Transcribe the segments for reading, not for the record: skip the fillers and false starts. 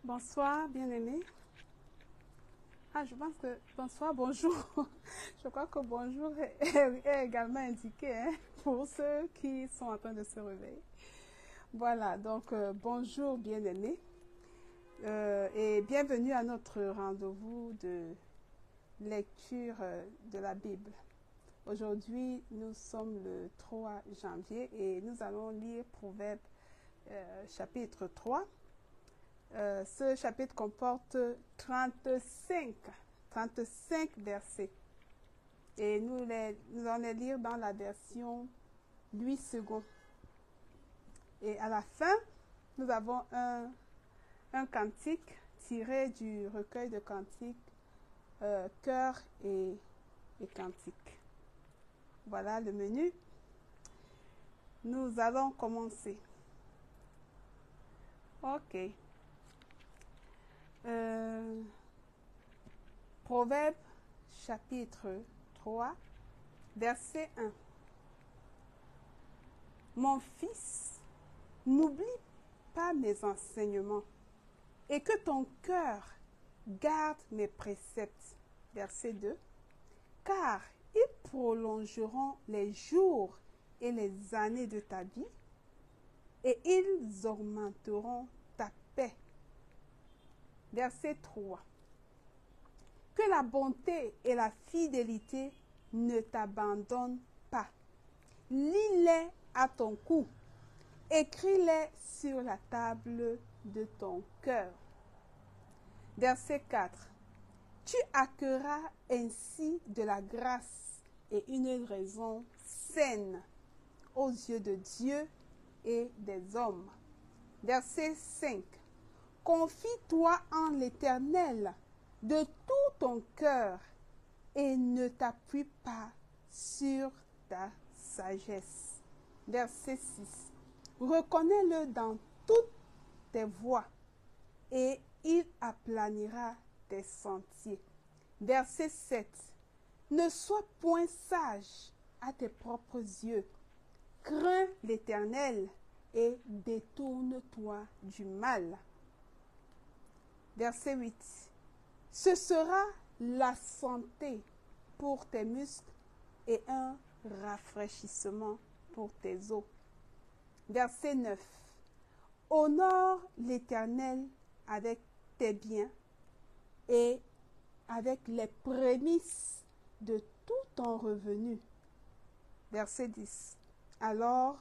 Bonsoir, bien-aimés. Je pense que bonsoir, bonjour. Je crois que bonjour est également indiqué pour ceux qui sont en train de se réveiller. Voilà, donc bonjour, bien-aimés. Et bienvenue à notre rendez-vous de lecture de la Bible. Aujourd'hui, nous sommes le 3 janvier et nous allons lire Proverbes chapitre 3. Ce chapitre comporte 35 versets. Et nous allons les lire dans la version Louis II. Et à la fin, nous avons un cantique tiré du recueil de cantiques Cœur et cantiques. Voilà le menu. Nous allons commencer. Ok. Proverbe chapitre 3, verset 1. Mon fils, n'oublie pas mes enseignements et que ton cœur garde mes préceptes. Verset 2. Car ils prolongeront les jours et les années de ta vie et ils augmenteront ta paix. Verset 3. Que la bonté et la fidélité ne t'abandonnent pas. Lis-les à ton cou. Écris-les sur la table de ton cœur. Verset 4. Tu accueilleras ainsi de la grâce et une raison saine aux yeux de Dieu et des hommes. Verset 5. Confie-toi en l'Éternel de tout ton cœur et ne t'appuie pas sur ta sagesse. Verset 6. Reconnais-le dans toutes tes voies et il aplanira tes sentiers. Verset 7. Ne sois point sage à tes propres yeux. Crains l'Éternel et détourne-toi du mal. Verset 8. Ce sera la santé pour tes muscles et un rafraîchissement pour tes os. Verset 9. Honore l'Éternel avec tes biens et avec les prémices de tout ton revenu. Verset 10. Alors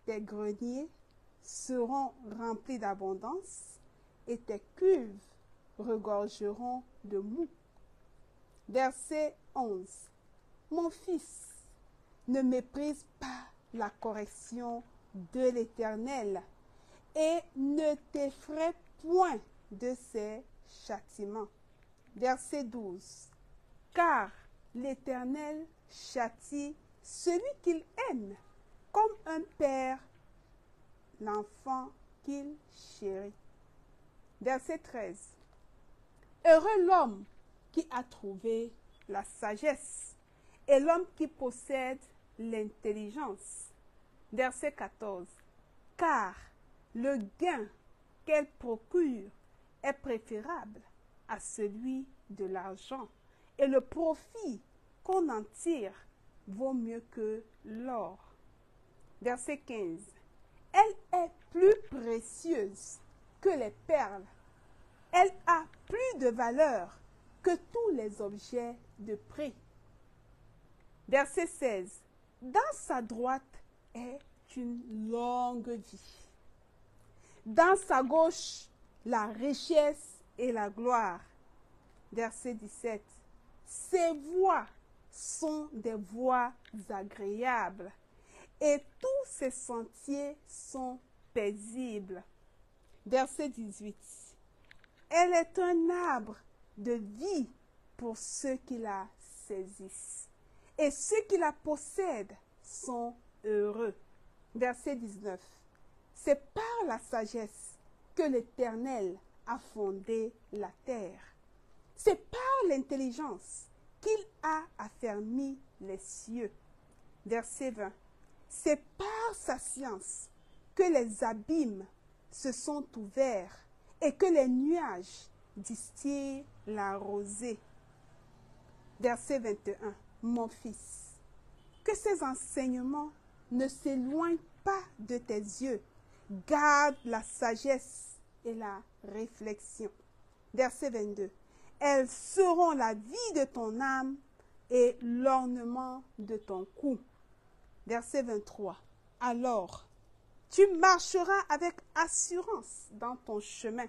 tes greniers seront remplis d'abondance et tes cuves regorgeront de mou. Verset 11. Mon fils, ne méprise pas la correction de l'Éternel et ne t'effraie point de ses châtiments. Verset 12. Car l'Éternel châtie celui qu'il aime, comme un père l'enfant qu'il chérit. Verset 13. Heureux l'homme qui a trouvé la sagesse et l'homme qui possède l'intelligence. Verset 14. Car le gain qu'elle procure est préférable à celui de l'argent et le profit qu'on en tire vaut mieux que l'or. Verset 15. Elle est plus précieuse que les perles. Elle a plus de valeur que tous les objets de prix. Verset 16. Dans sa droite est une longue vie. Dans sa gauche, la richesse et la gloire. Verset 17. Ses voies sont des voies agréables et tous ses sentiers sont paisibles. Verset 18. Elle est un arbre de vie pour ceux qui la saisissent. Et ceux qui la possèdent sont heureux. Verset 19. C'est par la sagesse que l'Éternel a fondé la terre. C'est par l'intelligence qu'il a affermi les cieux. Verset 20. C'est par sa science que les abîmes se sont ouverts et que les nuages distillent la rosée. Verset 21. Mon fils, que ces enseignements ne s'éloignent pas de tes yeux. Garde la sagesse et la réflexion. Verset 22. Elles seront la vie de ton âme et l'ornement de ton cou. Verset 23. Alors, tu marcheras avec assurance dans ton chemin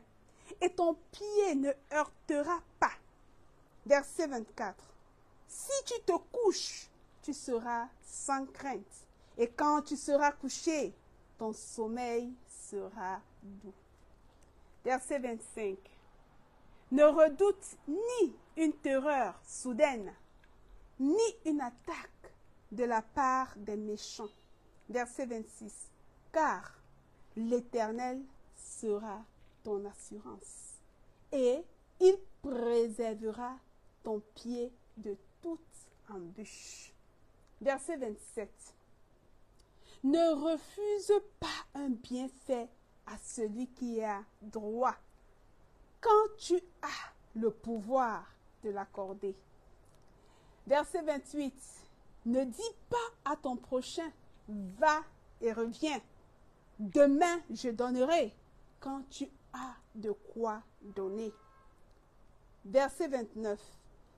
et ton pied ne heurtera pas. Verset 24. Si tu te couches, tu seras sans crainte. Et quand tu seras couché, ton sommeil sera doux. Verset 25. Ne redoute ni une terreur soudaine, ni une attaque de la part des méchants. Verset 26. Car l'Éternel sera ton assurance et il préservera ton pied de toute embûche. Verset 27. Ne refuse pas un bienfait à celui qui a droit, quand tu as le pouvoir de l'accorder. Verset 28. Ne dis pas à ton prochain, va et reviens. Demain, je donnerai, quand tu as de quoi donner. Verset 29.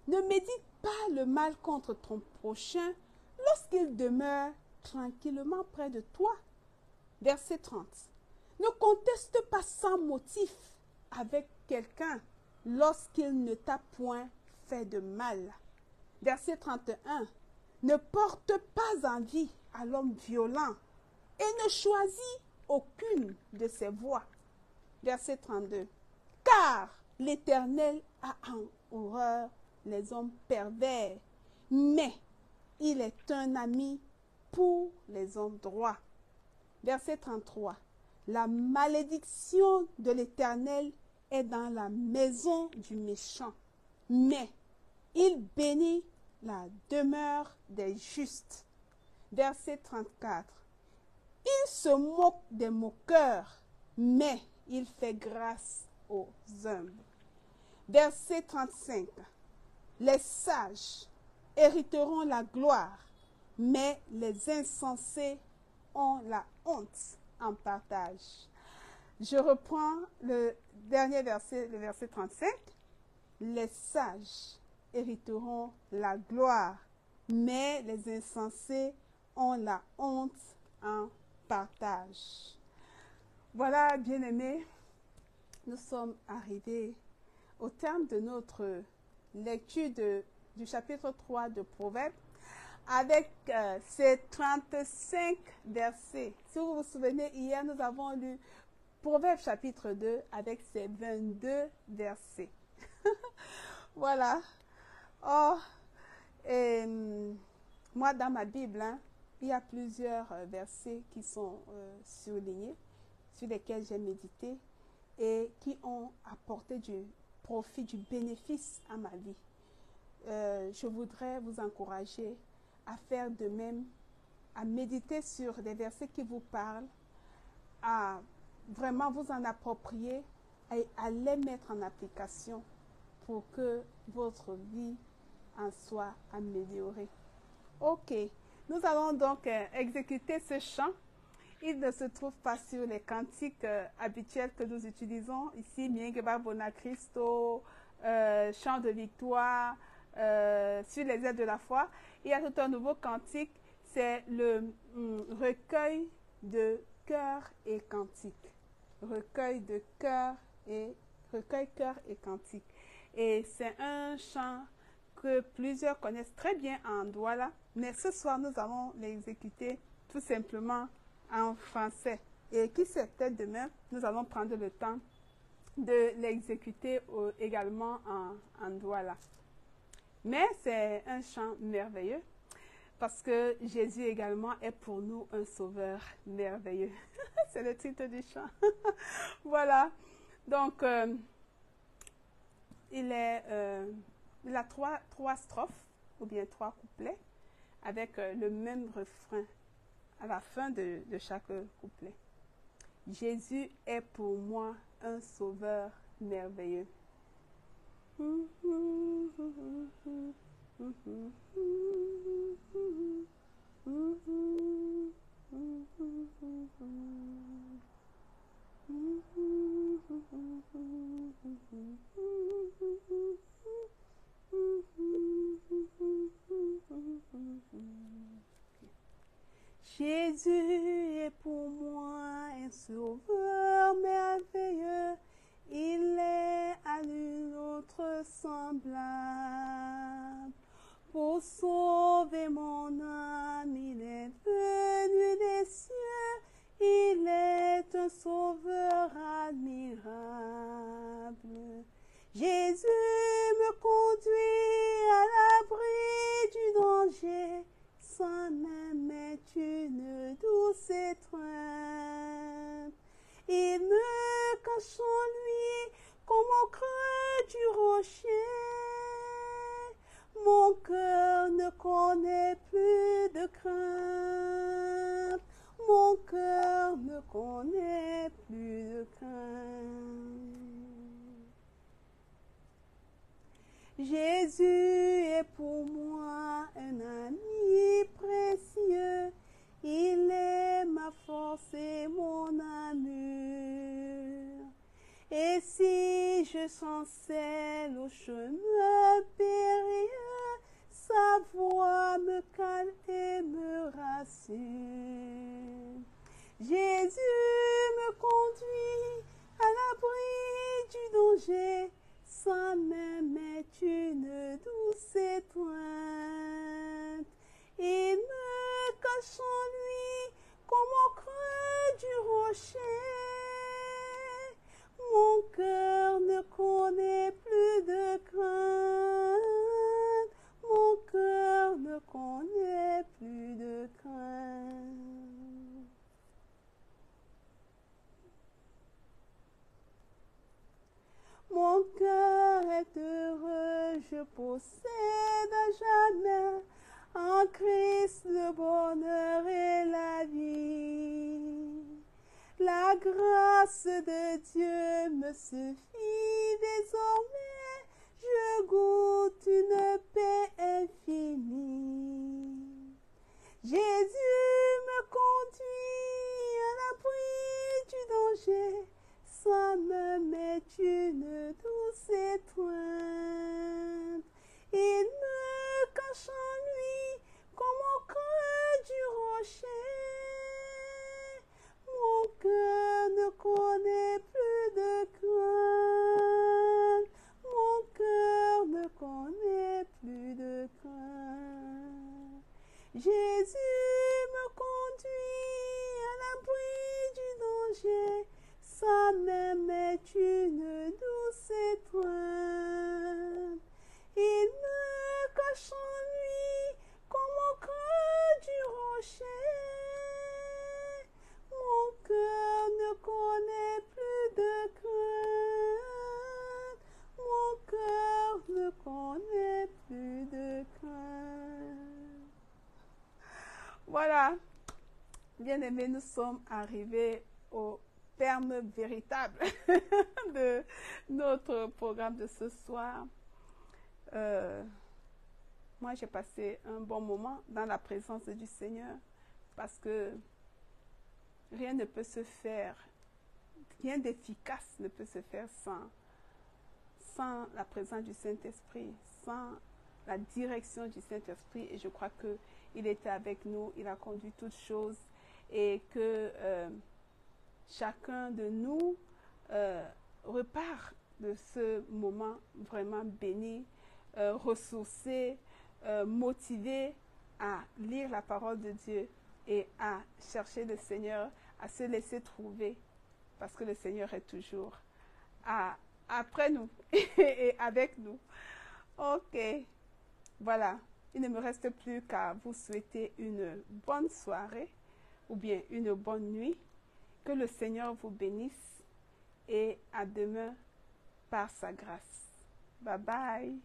Ne médite pas le mal contre ton prochain lorsqu'il demeure tranquillement près de toi. Verset 30. Ne conteste pas sans motif avec quelqu'un lorsqu'il ne t'a point fait de mal. Verset 31. Ne porte pas envie à l'homme violent et ne choisis aucune de ses voies. Verset 32. Car l'Éternel a en horreur les hommes pervers, mais il est un ami pour les hommes droits. Verset 33. La malédiction de l'Éternel est dans la maison du méchant, mais il bénit la demeure des justes. Verset 34. Il se moque des moqueurs, mais il fait grâce aux humbles. Verset 35. Les sages hériteront la gloire, mais les insensés ont la honte en partage. Je reprends le dernier verset, le verset 35. Les sages hériteront la gloire, mais les insensés ont la honte en partage. Voilà, bien-aimés, nous sommes arrivés au terme de notre lecture du chapitre 3 de Proverbes avec ces 35 versets. Si vous vous souvenez, hier, nous avons lu Proverbes chapitre 2 avec ses 22 versets. Voilà. Oh, et moi, dans ma Bible, il y a plusieurs versets qui sont surlignés, sur lesquels j'ai médité et qui ont apporté du profit, du bénéfice à ma vie. Je voudrais vous encourager à faire de même, à méditer sur des versets qui vous parlent, à vraiment vous en approprier et à les mettre en application pour que votre vie en soit améliorée. Ok, nous allons donc exécuter ce chant. Il ne se trouve pas sur les cantiques habituels que nous utilisons ici, Miengeba Bona Christo, chant de victoire, sur les ailes de la foi. Il y a tout un nouveau cantique, c'est le recueil de chœurs et cantiques. Recueil de chœurs et cantiques. Et c'est un chant que plusieurs connaissent très bien en Douala, mais ce soir nous allons l'exécuter tout simplement en français. Et qui sait, peut-être demain, nous allons prendre le temps de l'exécuter également en Douala. Mais c'est un chant merveilleux parce que Jésus également est pour nous un sauveur merveilleux. C'est le titre du chant. Voilà. Donc, il a trois strophes ou bien 3 couplets avec le même refrain à la fin de chaque couplet. Jésus est pour moi un sauveur merveilleux. Jésus est pour moi un sauveur merveilleux. Il est à nul autre semblable. Pour sauver mon âme, il est venu des cieux. Il est un sauveur admirable. Jésus me conduit à l'abri du danger. Sa main m'est une douce étreinte. Il me cache en lui comme au creux du rocher. Mon cœur ne connaît plus de crainte. Mon cœur ne connaît plus de crainte. Jésus est pour moi un ami précieux. Il est ma force et mon amour. Et si je chancelle au chemin périlleux, sa voix me calme et me rassure. Jésus me conduit à l'abri du danger. Sa main m'est une douce étreinte. Il me cache en lui comme au creux du rocher. Mon cœur ne connaît plus de crainte. Mon cœur ne connaît plus de crainte. Mon cœur est heureux, je possède à jamais en Christ le bonheur et la vie. La grâce de Dieu me suffit désormais, je goûte une paix infinie. Jésus me conduit à l'abri du danger. Sa main m'est une douce étreinte. Il me cache en lui comme au creux du rocher. Mon cœur ne connaît plus de crainte. Mon cœur ne connaît plus de crainte. Jésus me conduit à l'abri du danger. Sa main m'est une douce étreinte. Il me cache en lui comme au creux du rocher. Mon cœur ne connaît plus de crainte. Mon cœur ne connaît plus de crainte. Voilà, bien-aimés, nous sommes arrivés au terme véritable de notre programme de ce soir. Moi, j'ai passé un bon moment dans la présence du Seigneur parce que rien ne peut se faire, rien d'efficace ne peut se faire sans la présence du Saint-Esprit, sans la direction du Saint-Esprit. Et je crois qu'il était avec nous, il a conduit toutes choses et que chacun de nous repart de ce moment vraiment béni, ressourcé, motivé à lire la parole de Dieu et à chercher le Seigneur, à se laisser trouver, parce que le Seigneur est toujours après nous et avec nous. Ok, voilà, il ne me reste plus qu'à vous souhaiter une bonne soirée ou bien une bonne nuit. Que le Seigneur vous bénisse et à demain par sa grâce. Bye bye.